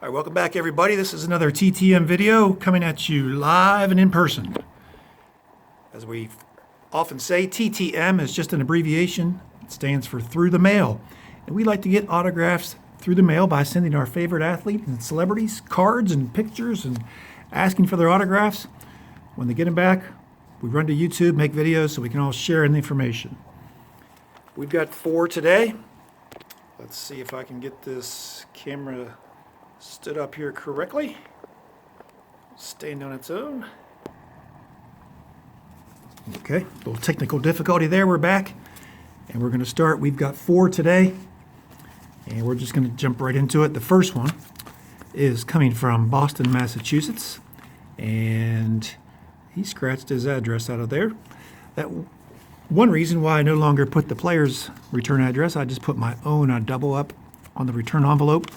All right, welcome back, everybody. This is another TTM video coming at you live and in person. As we often say, TTM is just an abbreviation. It stands for through the mail. And we like to get autographs through the mail by sending our favorite athletes and celebrities cards and pictures and asking for their autographs. When they get them back, we run to YouTube, make videos so we can all share in the information. We've got 4 today. Let's see if I can get this camera stood up here correctly. Stand on its own. Okay, a little technical difficulty there. We're back and we're going to start. We've got 4 today and we're just going to jump right into it. The first one is coming from Boston, Massachusetts, and he scratched his address out of there. That one reason why I no longer put the player's return address, I just put my own. I double up on the return envelope,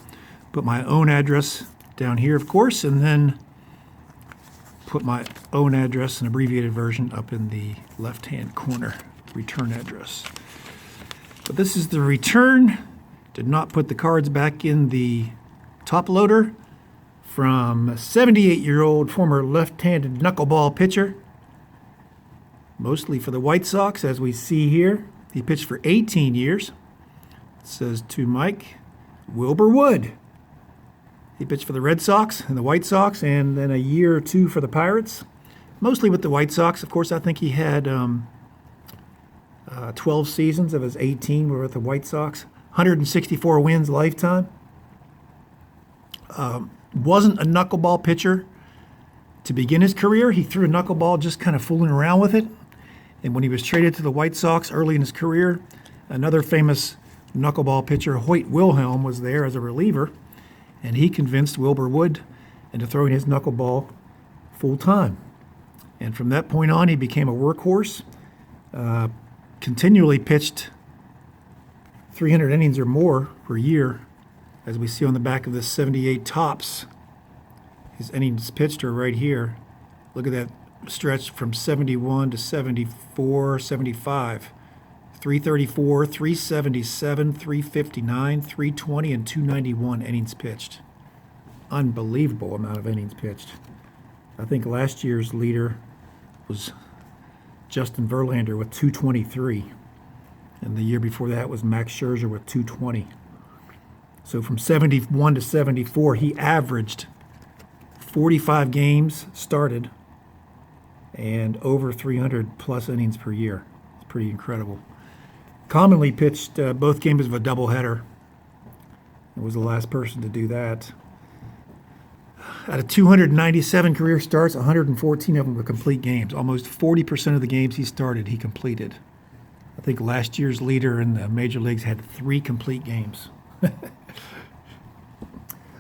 put my own address down here, of course, and then put my own address, an abbreviated version, up in the left-hand corner, return address. But this is the return. Did not put the cards back in the top loader from a 78-year-old former left-handed knuckleball pitcher, mostly for the White Sox, as we see here. He pitched for 18 years. It says to Mike, Wilbur Wood. He pitched for the Red Sox and the White Sox, and then a year or 2 for the Pirates. Mostly with the White Sox. Of course, I think he had 12 seasons of his 18 were with the White Sox. 164 wins lifetime. Wasn't a knuckleball pitcher to begin his career. He threw a knuckleball just kind of fooling around with it. And when he was traded to the White Sox early in his career, another famous knuckleball pitcher, Hoyt Wilhelm, was there as a reliever. And he convinced Wilbur Wood into throwing his knuckleball full time. And from that point on, he became a workhorse, continually pitched 300 innings or more per year, as we see on the back of this 78 Topps. His innings pitched are right here. Look at that stretch from 71 to 74, 75. 334, 377, 359, 320, and 291 innings pitched. Unbelievable amount of innings pitched. I think last year's leader was Justin Verlander with 223. And the year before that was Max Scherzer with 220. So from 71 to 74, he averaged 45 games started and over 300 plus innings per year. It's pretty incredible. Commonly pitched both games of a doubleheader. It was the last person to do that. Out of 297 career starts, 114 of them were complete games. Almost 40% of the games he started, he completed. I think last year's leader in the major leagues had 3 complete games.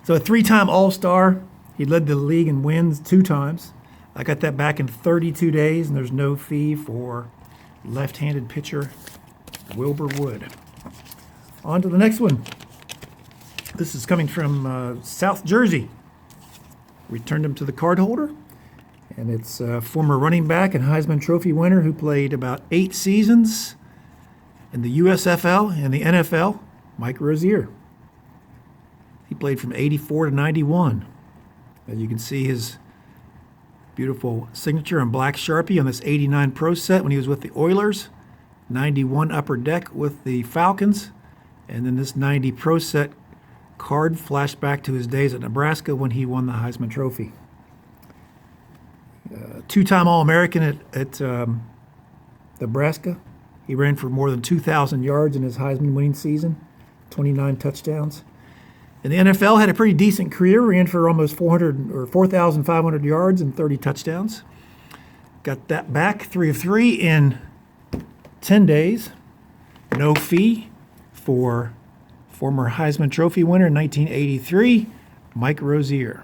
So a 3-time All-Star. He led the league in wins 2 times. I got that back in 32 days, and there's no fee for left-handed pitcher Wilbur Wood. On to the next one. This is coming from South Jersey. Returned him to the card holder. And it's a former running back and Heisman Trophy winner who played about 8 seasons in the USFL and the NFL, Mike Rozier. He played from 84 to 91. As you can see, his beautiful signature in black Sharpie on this 89 Pro set when he was with the Oilers. 91 Upper Deck with the Falcons, and then this 90 Pro Set card flashed back to his days at Nebraska when he won the Heisman Trophy. 2-time All-American at Nebraska. He ran for more than 2,000 yards in his Heisman winning season, 29 touchdowns. In the NFL, had a pretty decent career, ran for almost 4,500 yards and 30 touchdowns. Got that back, 3 of 3 in 10 days, no fee for former Heisman Trophy winner in 1983, Mike Rozier.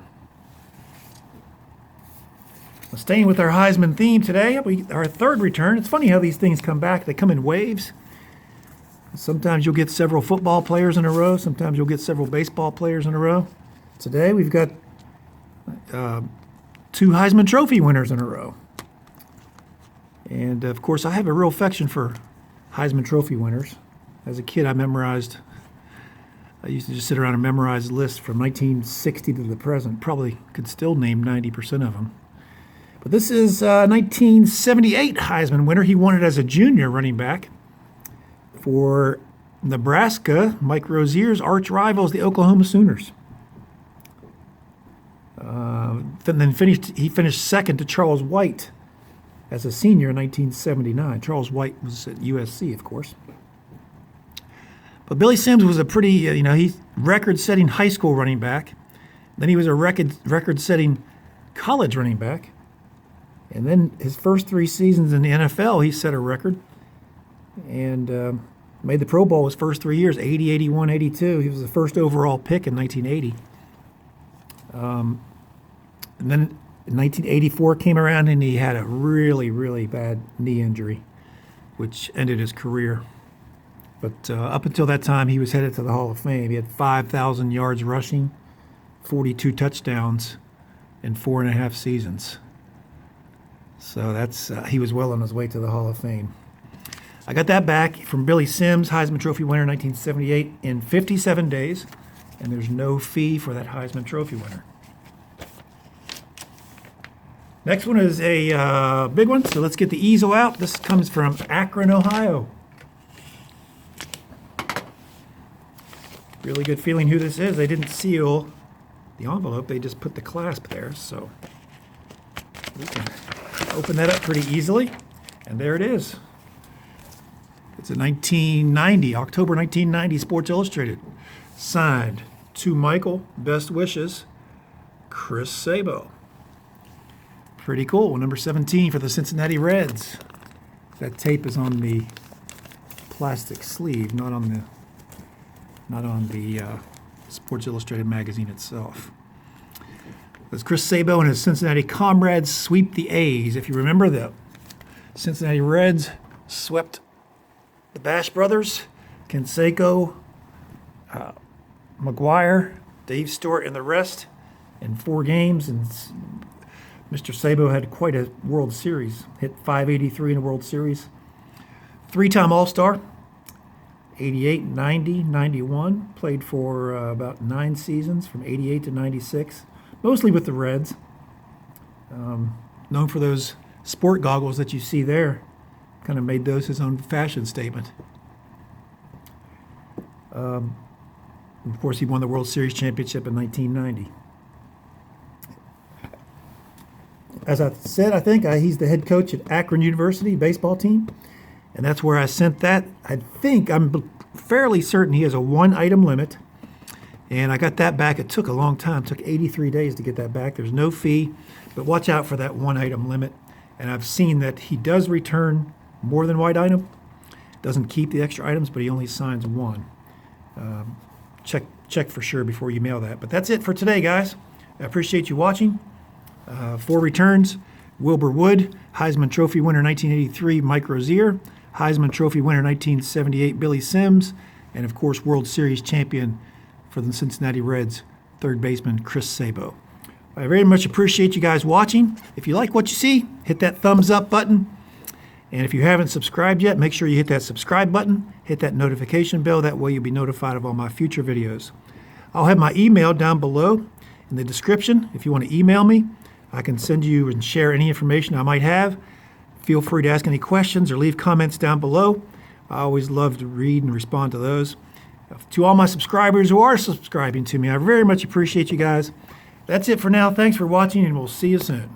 Well, staying with our Heisman theme today, our 3rd return. It's funny how these things come back. They come in waves. Sometimes you'll get several football players in a row. Sometimes you'll get several baseball players in a row. Today we've got 2 Heisman Trophy winners in a row. And, of course, I have a real affection for Heisman Trophy winners. As a kid, I memorized I used to just sit around and memorize lists from 1960 to the present. Probably could still name 90% of them. But this is 1978 Heisman winner. He won it as a junior running back for Nebraska, Mike Rozier's arch rivals, the Oklahoma Sooners. Then he finished second to Charles White as a senior in 1979. Charles White was at USC, of course. But Billy Sims was a pretty, he's record-setting high school running back. Then he was a record-setting college running back. And then his first 3 seasons in the NFL, he set a record and made the Pro Bowl his first 3 years, 80, 81, 82. He was the first overall pick in 1980. And then 1984 came around and he had a really, really bad knee injury, which ended his career. But up until that time, he was headed to the Hall of Fame. He had 5,000 yards rushing, 42 touchdowns in 4.5 seasons. So that's he was well on his way to the Hall of Fame. I got that back from Billy Sims, Heisman Trophy winner 1978, in 57 days. And there's no fee for that Heisman Trophy winner. Next one is a big one, so let's get the easel out. This comes from Akron, Ohio. Really good feeling who this is. They didn't seal the envelope, they just put the clasp there, so we can open that up pretty easily. And there it is. It's a 1990, October 1990 Sports Illustrated. Signed, to Michael, best wishes, Chris Sabo. Pretty cool. Number 17 for the Cincinnati Reds. That tape is on the plastic sleeve, not on the Sports Illustrated magazine itself. As Chris Sabo and his Cincinnati comrades sweep the A's. If you remember, the Cincinnati Reds swept the Bash Brothers, Canseco, McGuire, Dave Stewart, and the rest in 4 games. And Mr. Sabo had quite a World Series. Hit .583 in the World Series. 3-time All-Star. 88, 90, 91. Played for about 9 seasons, from 88 to 96. Mostly with the Reds. Known for those sport goggles that you see there. Kind of made those his own fashion statement. Of course, he won the World Series championship in 1990. As I said, I think he's the head coach at Akron University baseball team, and that's where I sent that. I'm fairly certain he has a 1-item limit, and I got that back. It took a long time. It took 83 days to get that back. There's no fee, but watch out for that 1-item limit. And I've seen that he does return more than one item. Doesn't keep the extra items, but he only signs 1. Check for sure before you mail that. But that's it for today, guys. I appreciate you watching. 4 returns: Wilbur Wood, Heisman Trophy winner 1983, Mike Rozier, Heisman Trophy winner 1978, Billy Sims, and of course World Series champion for the Cincinnati Reds, third baseman Chris Sabo. I very much appreciate you guys watching. If you like what you see, hit that thumbs up button. And if you haven't subscribed yet, make sure you hit that subscribe button, hit that notification bell. That way you'll be notified of all my future videos. I'll have my email down below in the description. If you want to email me, I can send you and share any information I might have. Feel free to ask any questions or leave comments down below. I always love to read and respond to those. To all my subscribers who are subscribing to me, I very much appreciate you guys. That's it for now. Thanks for watching, and we'll see you soon.